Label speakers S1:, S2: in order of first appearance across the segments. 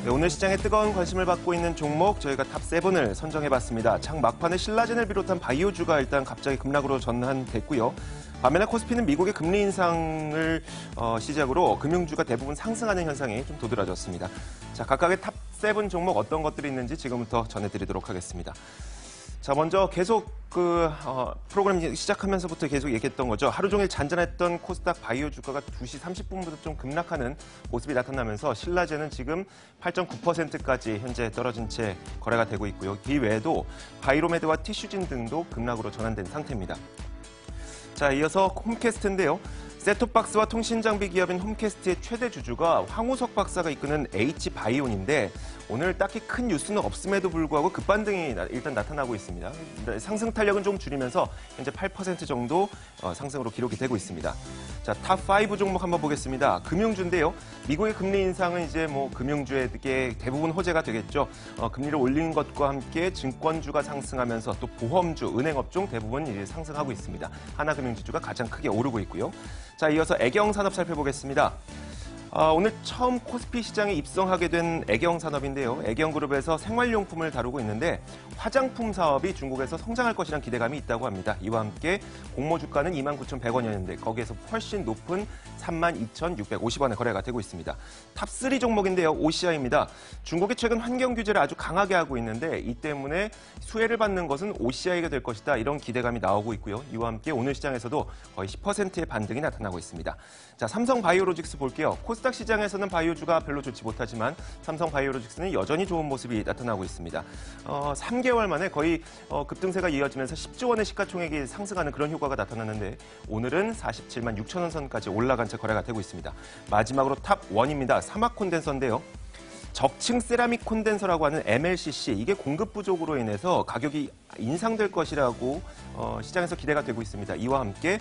S1: 네, 오늘 시장에 뜨거운 관심을 받고 있는 종목 저희가 탑7을 선정해봤습니다. 장 막판에 신라젠을 비롯한 바이오주가 일단 갑자기 급락으로 전환됐고요. 반면에 코스피는 미국의 금리 인상을 시작으로 금융주가 대부분 상승하는 현상이 좀 도드라졌습니다. 자, 각각의 탑7 종목 어떤 것들이 있는지 지금부터 전해드리도록 하겠습니다. 자, 먼저 계속 프로그램 시작하면서부터 계속 얘기했던 거죠. 하루 종일 잔잔했던 코스닥 바이오 주가가 2시 30분부터 좀 급락하는 모습이 나타나면서 신라젠은 지금 8.9%까지 현재 떨어진 채 거래가 되고 있고요. 이 외에도 바이로메드와 티슈진 등도 급락으로 전환된 상태입니다. 자, 이어서 홈캐스트인데요. 셋톱박스와 통신장비 기업인 홈캐스트의 최대 주주가 황우석 박사가 이끄는 H바이온인데 오늘 딱히 큰 뉴스는 없음에도 불구하고 급반등이 일단 나타나고 있습니다. 상승 탄력은 좀 줄이면서 현재 8% 정도 상승으로 기록이 되고 있습니다. 자, 탑5 종목 한번 보겠습니다. 금융주인데요. 미국의 금리 인상은 이제 금융주에게 대부분 호재가 되겠죠. 금리를 올리는 것과 함께 증권주가 상승하면서 또 보험주, 은행업종 대부분 이제 상승하고 있습니다. 하나금융지주가 가장 크게 오르고 있고요. 자, 이어서 애경산업 살펴보겠습니다. 오늘 처음 코스피 시장에 입성하게 된 애경산업인데요. 애경그룹에서 생활용품을 다루고 있는데 화장품 사업이 중국에서 성장할 것이란 기대감이 있다고 합니다. 이와 함께 공모주가는 29,100원이었는데 거기에서 훨씬 높은 32,650원에 거래가 되고 있습니다. 탑3 종목인데요. OCI입니다. 중국이 최근 환경 규제를 아주 강하게 하고 있는데 이 때문에 수혜를 받는 것은 OCI가 될 것이다. 이런 기대감이 나오고 있고요. 이와 함께 오늘 시장에서도 거의 10%의 반등이 나타나고 있습니다. 자, 삼성바이오로직스 볼게요. 코스닥 시장에서는 바이오주가 별로 좋지 못하지만 삼성바이오로직스는 여전히 좋은 모습이 나타나고 있습니다. 3개월 만에 거의 급등세가 이어지면서 10조 원의 시가총액이 상승하는 그런 효과가 나타났는데 오늘은 47만 6천 원 선까지 올라간 채 거래가 되고 있습니다. 마지막으로 탑1입니다. 사막 콘덴서인데요. 적층 세라믹 콘덴서라고 하는 MLCC, 이게 공급 부족으로 인해서 가격이 인상될 것이라고 시장에서 기대가 되고 있습니다. 이와 함께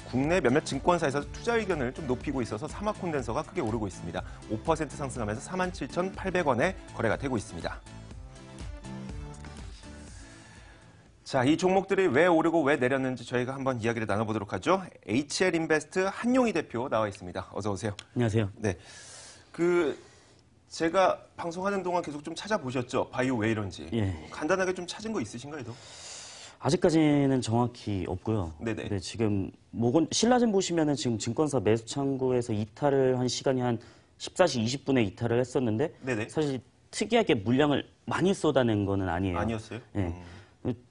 S1: 국내 몇몇 증권사에서 투자 의견을 좀 높이고 있어서 사막 콘덴서가 크게 오르고 있습니다. 5% 상승하면서 47,800원에 거래가 되고 있습니다. 자, 이 종목들이 왜 오르고 왜 내렸는지 저희가 한번 이야기를 나눠보도록 하죠. HL인베스트 한용희 대표 나와 있습니다. 어서 오세요.
S2: 안녕하세요.
S1: 네, 제가 방송하는 동안 계속 좀 찾아보셨죠? 바이오 왜 이런지.
S2: 예.
S1: 간단하게 좀 찾은 거 있으신가요?
S2: 아직까지는 정확히 없고요.
S1: 네네.
S2: 네, 지금 신라젠 보시면은 지금 증권사 매수 창구에서 이탈을 한 시간이 한 14시 20분에 이탈을 했었는데
S1: 네네.
S2: 사실 특이하게 물량을 많이 쏟아낸 거는 아니에요.
S1: 아니었어요?
S2: 예.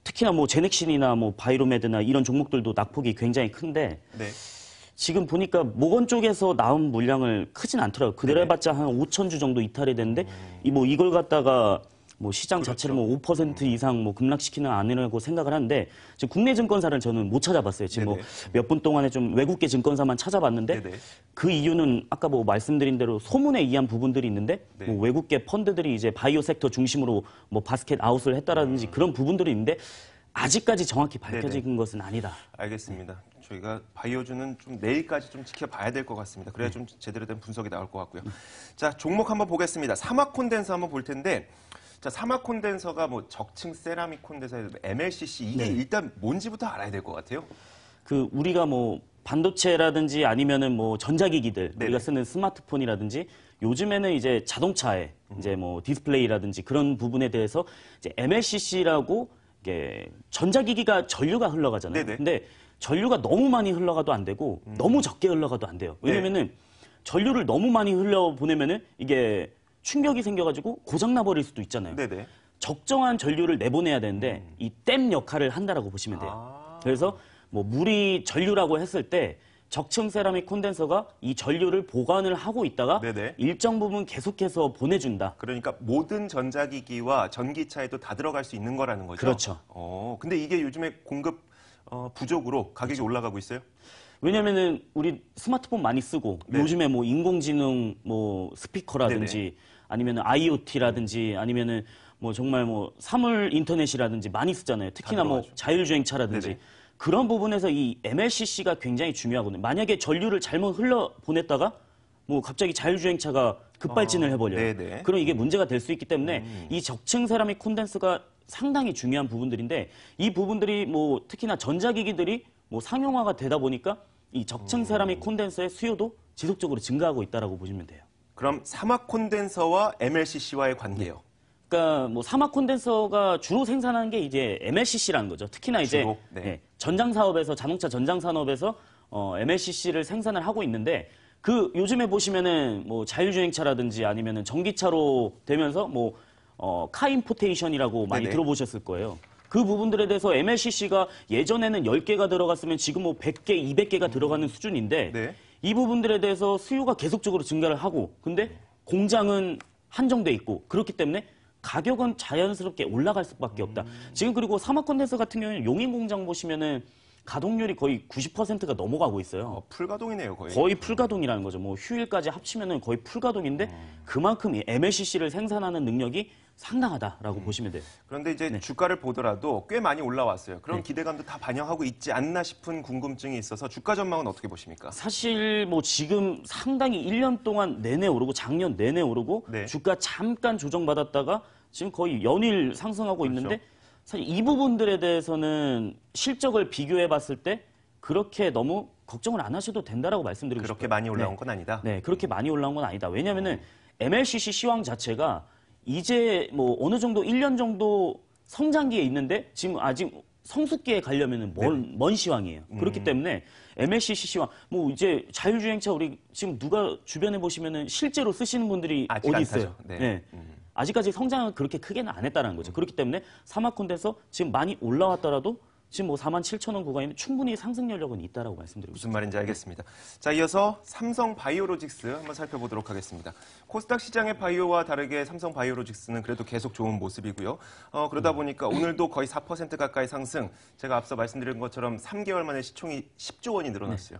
S2: 특히나 제넥신이나 바이로메드나 이런 종목들도 낙폭이 굉장히 큰데
S1: 네.
S2: 지금 보니까 모건 쪽에서 나온 물량을 크진 않더라고요. 그대로 해봤자 한 5천 주 정도 이탈이 됐는데 이걸 갖다가 시장
S1: 그렇죠.
S2: 자체를 5% 이상 급락시키는 아니라고 생각을 하는데 지금 국내 증권사를 저는 못 찾아봤어요. 지금 몇 분 동안에 좀 외국계 증권사만 찾아봤는데
S1: 네네.
S2: 그 이유는 아까 말씀드린 대로 소문에 의한 부분들이 있는데
S1: 네.
S2: 외국계 펀드들이 이제 바이오 섹터 중심으로 바스켓 아웃을 했다라든지 그런 부분들이 있는데 아직까지 정확히 밝혀진
S1: 네네.
S2: 것은 아니다.
S1: 알겠습니다. 저희가 바이오주는 좀 내일까지 좀 지켜봐야 될 것 같습니다. 그래야 좀 제대로 된 분석이 나올 것 같고요. 자, 종목 한번 보겠습니다. 사막 콘덴서 한번 볼 텐데, 자, 사막 콘덴서가 적층 세라믹 콘덴서, MLCC, 이게 일단 뭔지부터 알아야 될 것 같아요.
S2: 우리가 반도체라든지 아니면은 전자기기들,
S1: 네네.
S2: 우리가 쓰는 스마트폰이라든지 요즘에는 이제 자동차에 이제 디스플레이라든지 그런 부분에 대해서 이제 MLCC라고 이게 전자기기가 전류가 흘러가잖아요.
S1: 네네.
S2: 근데 전류가 너무 많이 흘러가도 안 되고 너무 적게 흘러가도 안 돼요. 왜냐면은 전류를 너무 많이 흘려보내면은 이게 충격이 생겨가지고 고장나 버릴 수도 있잖아요.
S1: 네네.
S2: 적정한 전류를 내보내야 되는데 이 댐 역할을 한다라고 보시면 돼요. 그래서 물이 전류라고 했을 때 적층 세라믹 콘덴서가 이 전류를 보관을 하고 있다가
S1: 네네.
S2: 일정 부분 계속해서 보내준다.
S1: 그러니까 모든 전자기기와 전기차에도 다 들어갈 수 있는 거라는 거죠?
S2: 그렇죠.
S1: 근데 이게 요즘에 공급 부족으로 가격이 올라가고 있어요?
S2: 왜냐면은 우리 스마트폰 많이 쓰고
S1: 네.
S2: 요즘에 인공지능 스피커라든지
S1: 네네.
S2: 아니면은 IoT라든지 아니면은 정말 사물 인터넷이라든지 많이 쓰잖아요. 특히나
S1: 들어가죠.
S2: 자율주행차라든지
S1: 네네.
S2: 그런 부분에서 이 MLCC가 굉장히 중요하거든요. 만약에 전류를 잘못 흘러 보냈다가 갑자기 자율주행차가 급발진을 해버려요.
S1: 네네.
S2: 그럼 이게 문제가 될 수 있기 때문에 이 적층 세라믹 콘덴서가 상당히 중요한 부분들인데 이 부분들이 특히나 전자기기들이 상용화가 되다 보니까 이 적층 세라믹 콘덴서의 수요도 지속적으로 증가하고 있다라고 보시면 돼요.
S1: 그럼 사막 콘덴서와 MLCC와의 관계요.
S2: 그러니까 뭐 사막 콘덴서가 주로 생산하는 게 이제 MLCC라는 거죠. 특히나 이제
S1: 주로? 네.
S2: 전장 사업에서 자동차 전장 산업에서 MLCC를 생산을 하고 있는데 그 요즘에 보시면은 뭐 자율주행차라든지 아니면은 전기차로 되면서 뭐 카인포테이션이라고 많이
S1: 네네.
S2: 들어보셨을 거예요. 그 부분들에 대해서 MLCC가 예전에는 10개가 들어갔으면 지금 뭐 100개, 200개가 들어가는 수준인데
S1: 네.
S2: 이 부분들에 대해서 수요가 계속적으로 증가를 하고 근데 공장은 한정돼 있고 그렇기 때문에 가격은 자연스럽게 올라갈 수밖에 없다. 지금 그리고 사막 콘덴서 같은 경우는 용인 공장 보시면은 가동률이 거의 90%가 넘어가고 있어요.
S1: 풀가동이네요, 거의.
S2: 거의 풀가동이라는 거죠. 뭐 휴일까지 합치면은 거의 풀가동인데 그만큼 이 MLCC를 생산하는 능력이 상당하다라고 보시면 돼요.
S1: 그런데 이제
S2: 네.
S1: 주가를 보더라도 꽤 많이 올라왔어요. 그런 기대감도 다 반영하고 있지 않나 싶은 궁금증이 있어서 주가 전망은 어떻게 보십니까?
S2: 사실 뭐 지금 상당히 1년 동안 내내 오르고 작년 내내 오르고
S1: 네.
S2: 주가 잠깐 조정받았다가 지금 거의 연일 상승하고
S1: 그렇죠.
S2: 있는데 사실 이 부분들에 대해서는 실적을 비교해 봤을 때 그렇게 너무 걱정을 안 하셔도 된다라고 말씀드리고
S1: 그렇게
S2: 싶어요.
S1: 많이 올라온 건 아니다.
S2: 네, 그렇게 많이 올라온 건 아니다. 왜냐면은 MLCC 시황 자체가 이제 뭐 어느 정도 1년 정도 성장기에 있는데 지금 아직 성숙기에 가려면은 먼 시황이에요. 그렇기 때문에 MLCC 시황 뭐 이제 자율주행차 우리 지금 누가 주변에 보시면은 실제로 쓰시는 분들이
S1: 아직
S2: 어디
S1: 안
S2: 있어요?
S1: 타죠. 네.
S2: 아직까지 성장을 그렇게 크게는 안 했다는 거죠. 그렇기 때문에 사막 콘덴서 지금 많이 올라왔더라도 지금 뭐 47,000원 구간이면 충분히 상승 여력은 있다라고 말씀드리고
S1: 무슨 말인지 알겠습니다. 자, 이어서 삼성 바이오로직스 한번 살펴보도록 하겠습니다. 코스닥 시장의 바이오와 다르게 삼성 바이오로직스는 그래도 계속 좋은 모습이고요. 그러다 보니까 오늘도 거의 4% 가까이 상승. 제가 앞서 말씀드린 것처럼 3개월 만에 시총이 10조 원이 늘어났어요.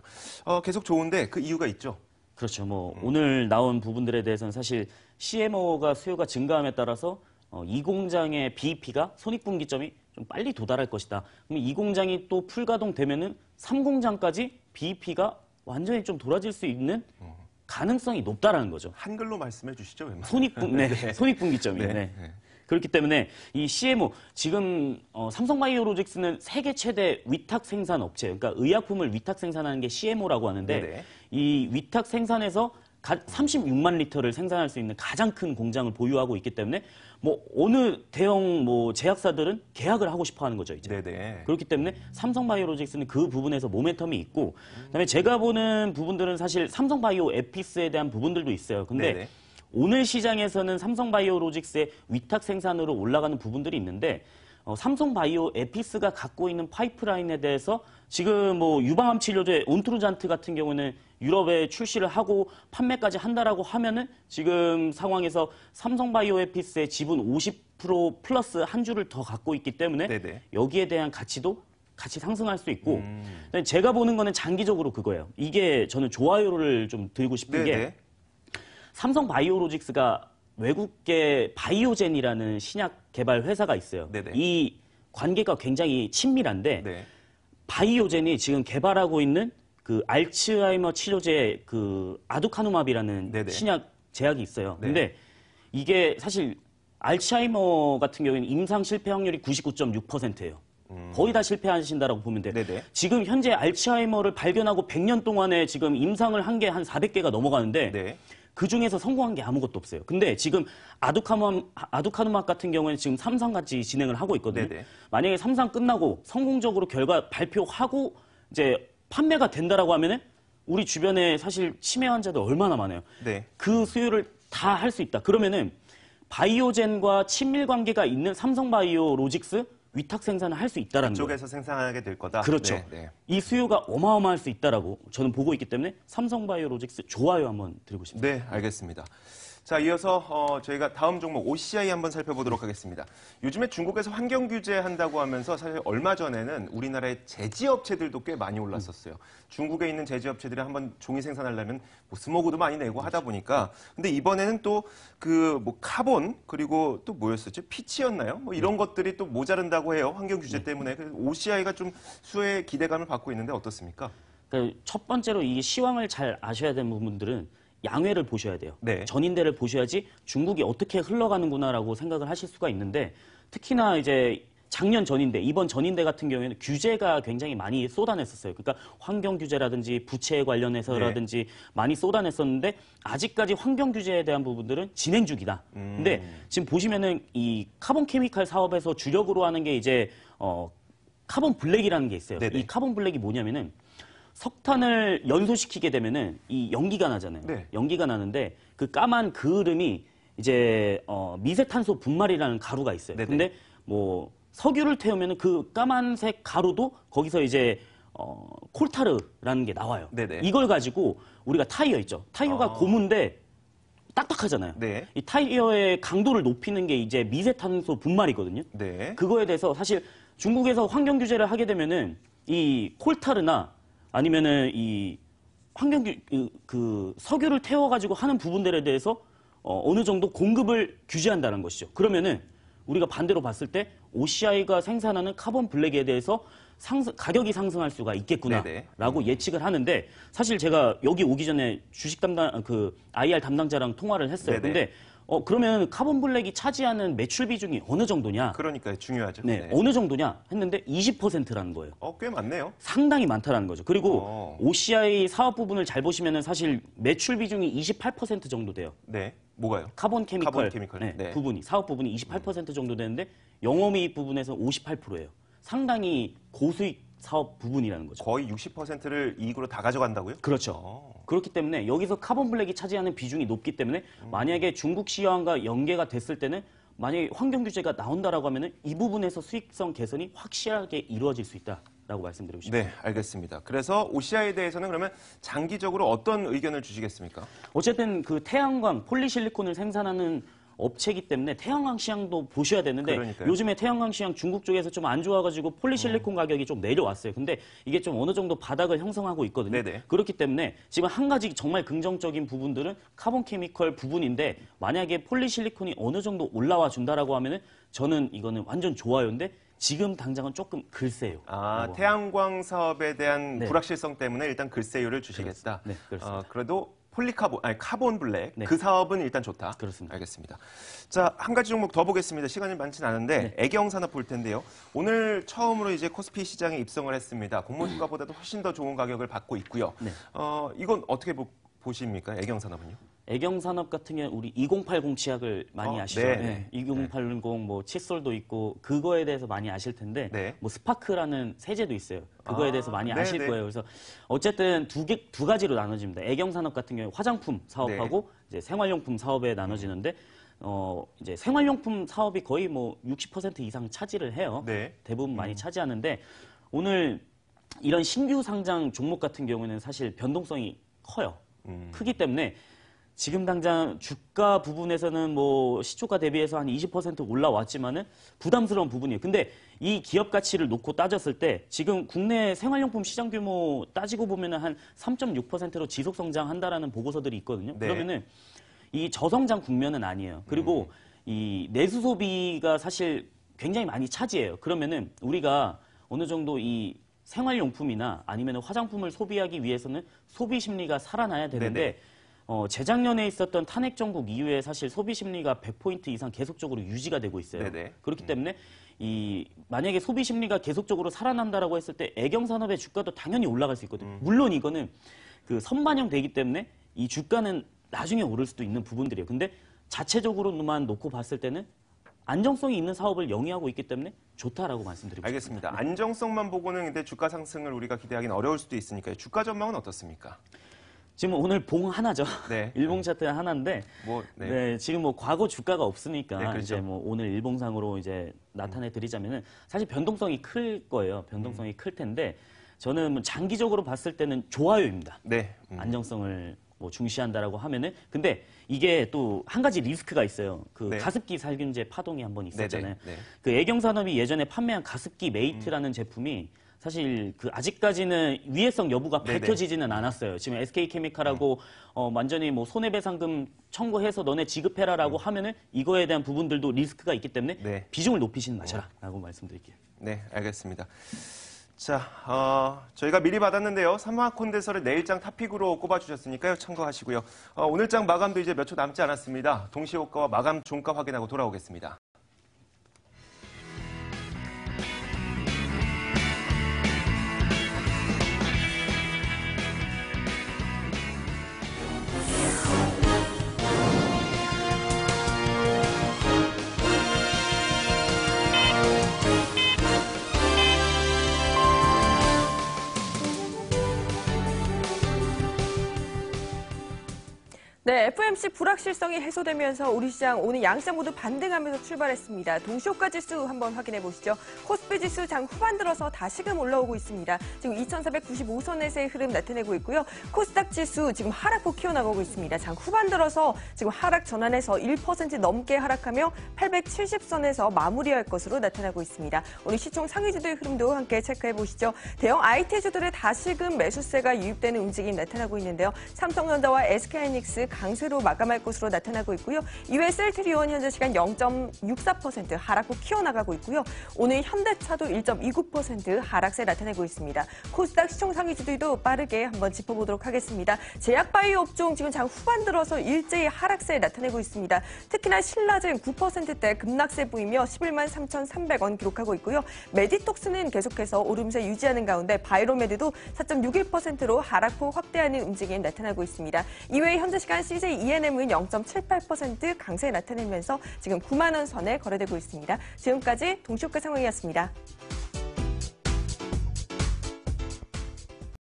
S1: 계속 좋은데 그 이유가 있죠.
S2: 그렇죠. 뭐 오늘 나온 부분들에 대해서는 사실 CMO가 수요가 증가함에 따라서 이 공장의 BEP가 손익분기점이 좀 빨리 도달할 것이다. 그럼 이 공장이 또 풀가동되면은 3공장까지 BEP가 완전히 좀 돌아질 수 있는 가능성이 높다라는 거죠.
S1: 한글로 말씀해 주시죠. 웬만하면.
S2: 손익분기점이.
S1: 네.
S2: 네. 그렇기 때문에 이 CMO 지금 삼성바이오로직스는 세계 최대 위탁 생산 업체, 그러니까 의약품을 위탁 생산하는 게 CMO라고 하는데
S1: 네네.
S2: 이 위탁 생산에서 36만 리터를 생산할 수 있는 가장 큰 공장을 보유하고 있기 때문에 뭐 어느 대형 뭐 제약사들은 계약을 하고 싶어 하는 거죠, 이제.
S1: 네네.
S2: 그렇기 때문에 삼성바이오로직스는 그 부분에서 모멘텀이 있고 그다음에 제가 보는 부분들은 사실 삼성바이오 에피스에 대한 부분들도 있어요. 근데
S1: 네네.
S2: 오늘 시장에서는 삼성바이오로직스의 위탁 생산으로 올라가는 부분들이 있는데 삼성바이오 에피스가 갖고 있는 파이프라인에 대해서 지금 뭐 유방암 치료제 온트루잔트 같은 경우는 유럽에 출시를 하고 판매까지 한다라고 하면은 지금 상황에서 삼성바이오 에피스의 지분 50% 플러스 한 주를 더 갖고 있기 때문에
S1: 네네.
S2: 여기에 대한 가치도 같이 상승할 수 있고 그다음에 제가 보는 거는 장기적으로 그거예요. 이게 저는 좋아요를 좀 드리고 싶은 게
S1: 네네.
S2: 삼성바이오로직스가 외국계 바이오젠이라는 신약 개발 회사가 있어요.
S1: 네네.
S2: 이 관계가 굉장히 친밀한데
S1: 네.
S2: 바이오젠이 지금 개발하고 있는 그 알츠하이머 치료제 그 아두카누맙이라는
S1: 네네.
S2: 신약 제약이 있어요.
S1: 네.
S2: 근데 이게 사실 알츠하이머 같은 경우에는 임상 실패 확률이 99.6%예요. 거의 다 실패하신다라고 보면 돼요.
S1: 네네.
S2: 지금 현재 알츠하이머를 발견하고 100년 동안에 지금 임상을 한 게 한 400개가 넘어가는데
S1: 네.
S2: 그 중에서 성공한 게 아무것도 없어요. 근데 지금 아두카누맙 같은 경우에는 지금 3상같이 진행을 하고 있거든요.
S1: 네네.
S2: 만약에 3상 끝나고 성공적으로 결과 발표하고 이제 판매가 된다라고 하면은 우리 주변에 사실 치매 환자들 얼마나 많아요.
S1: 네.
S2: 그 수요를 다 할 수 있다. 그러면은 바이오젠과 친밀 관계가 있는 삼성바이오로직스 위탁 생산을 할 수 있다라는 거예요.
S1: 쪽에서 생산하게 될 거다.
S2: 그렇죠.
S1: 네, 네.
S2: 이 수요가 어마어마할 수 있다라고 저는 보고 있기 때문에 삼성바이오로직스 좋아요 한번 드리고 싶습니다.
S1: 네, 알겠습니다. 자, 이어서 저희가 다음 종목 OCI 한번 살펴보도록 하겠습니다. 요즘에 중국에서 환경 규제 한다고 하면서 사실 얼마 전에는 우리나라의 제지업체들도 꽤 많이 올랐었어요. 중국에 있는 제지업체들이 한번 종이 생산하려면 뭐 스모그도 많이 내고 하다 보니까 근데 이번에는 또 그 뭐 카본 그리고 또 뭐였었죠? 피치였나요? 뭐 이런 것들이 또 모자른다고 해요. 환경 규제 때문에. 그래서 OCI가 좀 수혜의 기대감을 받고 있는데 어떻습니까?
S2: 그러니까 첫 번째로 이 시황을 잘 아셔야 되는 부분들은 양회를 보셔야 돼요.
S1: 네.
S2: 전인대를 보셔야지 중국이 어떻게 흘러가는구나라고 생각을 하실 수가 있는데 특히나 이제 작년 전인대, 이번 전인대 같은 경우에는 규제가 굉장히 많이 쏟아냈었어요. 그러니까 환경 규제라든지 부채 관련해서라든지 많이 쏟아냈었는데 아직까지 환경 규제에 대한 부분들은 진행 중이다. 근데 지금 보시면은 이 카본 케미칼 사업에서 주력으로 하는 게 이제 카본 블랙이라는 게 있어요.
S1: 네네.
S2: 이 카본 블랙이 뭐냐면은 석탄을 연소시키게 되면은 이 연기가 나잖아요.
S1: 네.
S2: 연기가 나는데 그 까만 그을음이 이제 미세탄소 분말이라는 가루가 있어요.
S1: 네네.
S2: 근데 뭐 석유를 태우면은 그 까만색 가루도 거기서 이제 콜타르라는 게 나와요.
S1: 네네.
S2: 이걸 가지고 우리가 타이어 있죠. 타이어가 고무인데 딱딱하잖아요.
S1: 네.
S2: 이 타이어의 강도를 높이는 게 이제 미세탄소 분말이거든요.
S1: 네.
S2: 그거에 대해서 사실 중국에서 환경 규제를 하게 되면은 이 콜타르나 아니면은 이 그 석유를 태워가지고 하는 부분들에 대해서 어느 정도 공급을 규제한다는 것이죠. 그러면은 우리가 반대로 봤을 때 OCI가 생산하는 카본 블랙에 대해서 가격이 상승할 수가 있겠구나라고 예측을 하는데 사실 제가 여기 오기 전에 주식 담당 그 IR 담당자랑 통화를 했어요.
S1: 네네.
S2: 근데 그러면 카본 블랙이 차지하는 매출 비중이 어느 정도냐?
S1: 그러니까요. 중요하죠.
S2: 네, 어느 정도냐 했는데 20%라는 거예요.
S1: 꽤 많네요.
S2: 상당히 많다라는 거죠. 그리고 OCI 사업 부분을 잘 보시면은 사실 매출 비중이 28% 정도 돼요.
S1: 네. 뭐가요?
S2: 카본 케미칼,
S1: 네.
S2: 네, 부분이 사업 부분이 28% 정도 되는데 영업이익 부분에서 58%예요. 상당히 고수익 사업 부분이라는 거죠.
S1: 거의 60%를 이익으로 다 가져간다고요?
S2: 그렇죠. 그렇기 때문에 여기서 카본 블랙이 차지하는 비중이 높기 때문에 만약에 중국 시황과 연계가 됐을 때는 만약에 환경 규제가 나온다라고 하면은 이 부분에서 수익성 개선이 확실하게 이루어질 수 있다라고 말씀드리고 싶습니다.
S1: 네, 알겠습니다. 그래서 OCI에 대해서는 그러면 장기적으로 어떤 의견을 주시겠습니까?
S2: 어쨌든 그 태양광 폴리실리콘을 생산하는 업체이기 때문에 태양광 시장도 보셔야 되는데
S1: 그러니까요.
S2: 요즘에 태양광 시장 중국 쪽에서 좀 안 좋아가지고 폴리실리콘 가격이 좀 내려왔어요. 근데 이게 좀 어느 정도 바닥을 형성하고 있거든요.
S1: 네네.
S2: 그렇기 때문에 지금 한 가지 정말 긍정적인 부분들은 카본 케미컬 부분인데 만약에 폴리실리콘이 어느 정도 올라와 준다라고 하면은 저는 이거는 완전 좋아요인데 지금 당장은 조금 글쎄요.
S1: 태양광 사업에 대한
S2: 네.
S1: 불확실성 때문에 일단 글쎄요를 주시겠다.
S2: 네, 그렇습니다.
S1: 그래도 카본 블랙
S2: 네.
S1: 그 사업은 일단 좋다.
S2: 그렇습니다.
S1: 알겠습니다. 자, 한 가지 종목 더 보겠습니다. 시간이 많진 않은데
S2: 네.
S1: 애경산업 볼 텐데요. 오늘 처음으로 이제 코스피 시장에 입성을 했습니다. 공모주가보다도 훨씬 더 좋은 가격을 받고 있고요.
S2: 네.
S1: 이건 어떻게 보십니까? 애경산업은요?
S2: 애경산업 같은 경우 우리 2080 치약을 많이 아시죠?
S1: 네.
S2: 2080 뭐 칫솔도 있고 그거에 대해서 많이 아실 텐데
S1: 네.
S2: 뭐 스파크라는 세제도 있어요. 그거에 대해서 많이
S1: 네,
S2: 아실
S1: 네.
S2: 거예요. 그래서 어쨌든 두 가지로 나눠집니다. 애경산업 같은 경우 화장품 사업하고 이제 생활용품 사업에 나눠지는데 이제 생활용품 사업이 거의 뭐 60% 이상 차지를 해요.
S1: 네.
S2: 대부분 많이 차지하는데 오늘 이런 신규 상장 종목 같은 경우는 사실 변동성이 커요. 크기 때문에 지금 당장 주가 부분에서는 뭐 시초가 대비해서 한 20% 올라왔지만은 부담스러운 부분이에요. 근데 이 기업 가치를 놓고 따졌을 때 지금 국내 생활용품 시장 규모 따지고 보면은 한 3.6%로 지속 성장한다라는 보고서들이 있거든요.
S1: 네.
S2: 그러면은 이 저성장 국면은 아니에요. 그리고 이 내수 소비가 사실 굉장히 많이 차지해요. 그러면은 우리가 어느 정도 이 생활용품이나 아니면 화장품을 소비하기 위해서는 소비 심리가 살아나야 되는데
S1: 네네.
S2: 재작년에 있었던 탄핵 정국 이후에 사실 소비 심리가 100포인트 이상 계속적으로 유지가 되고 있어요.
S1: 네네.
S2: 그렇기 때문에 만약에 소비 심리가 계속적으로 살아난다라고 했을 때 애경산업의 주가도 당연히 올라갈 수 있거든요. 물론 이거는 그 선반영되기 때문에 이 주가는 나중에 오를 수도 있는 부분들이에요. 근데 자체적으로만 놓고 봤을 때는 안정성이 있는 사업을 영위하고 있기 때문에 좋다라고 말씀드리고
S1: 알겠습니다.
S2: 싶습니다.
S1: 안정성만 보고는 근데 주가 상승을 우리가 기대하기는 어려울 수도 있으니까요. 주가 전망은 어떻습니까?
S2: 지금 오늘 봉 하나죠.
S1: 네.
S2: 일봉 차트 하나인데 네, 지금 뭐 과거 주가가 없으니까
S1: 네, 그렇죠.
S2: 이제 뭐 오늘 일봉상으로 이제 나타내 드리자면은 사실 변동성이 클 거예요. 변동성이 클 텐데 저는 뭐 장기적으로 봤을 때는 좋아요입니다.
S1: 네.
S2: 안정성을 뭐 중시한다라고 하면은 근데 이게 또 한 가지 리스크가 있어요. 그
S1: 네.
S2: 가습기 살균제 파동이 한번 있었잖아요.
S1: 네네. 네.
S2: 그 애경산업이 예전에 판매한 가습기 메이트라는 제품이 사실 그 아직까지는 위해성 여부가
S1: 네네.
S2: 밝혀지지는 않았어요. 지금 SK케미칼하고 완전히 뭐 손해배상금 청구해서 너네 지급해라라고 하면은 이거에 대한 부분들도 리스크가 있기 때문에
S1: 네.
S2: 비중을 높이시는 마셔라라고 말씀드릴게요.
S1: 네, 알겠습니다. 자, 저희가 미리 받았는데요. 삼화콘대서를 내일장 탑픽으로 꼽아주셨으니까요. 참고하시고요. 오늘장 마감도 이제 몇 초 남지 않았습니다. 동시호가와 마감 종가 확인하고 돌아오겠습니다.
S3: 네, FOMC 불확실성이 해소되면서 우리 시장 오늘 양시장 모두 반등하면서 출발했습니다. 동시효과 지수 한번 확인해 보시죠. 코스피 지수 장 후반 들어서 다시금 올라오고 있습니다. 지금 2,495선에서의 흐름 나타내고 있고요. 코스닥 지수 지금 하락폭 키워나가고 있습니다. 장 후반 들어서 지금 하락 전환해서 1% 넘게 하락하며 870선에서 마무리할 것으로 나타나고 있습니다. 오늘 시총 상위주들의 흐름도 함께 체크해 보시죠. 대형 IT주들의 다시금 매수세가 유입되는 움직임 나타나고 있는데요. 삼성전자와 SK하이닉스 강세로 마감할 것으로 나타나고 있고요. 이외 셀트리온 현재 시간 0.64% 하락폭 키워나가고 있고요. 오늘 현대차도 1.29% 하락세 나타내고 있습니다. 코스닥 시총 상위주들도 빠르게 한번 짚어보도록 하겠습니다. 제약바이오 업종 지금 장 후반 들어서 일제히 하락세 나타내고 있습니다. 특히나 신라젠 9%대 급락세 보이며 11만 3,300원 기록하고 있고요. 메디톡스는 계속해서 오름세 유지하는 가운데 바이로메드도 4.61%로 하락폭 확대하는 움직임 나타나고 있습니다. 이외에 현재 시간 CJ ENM은 0.78% 강세 나타내면서 지금 9만 원 선에 거래되고 있습니다. 지금까지 동시효과 상황이었습니다.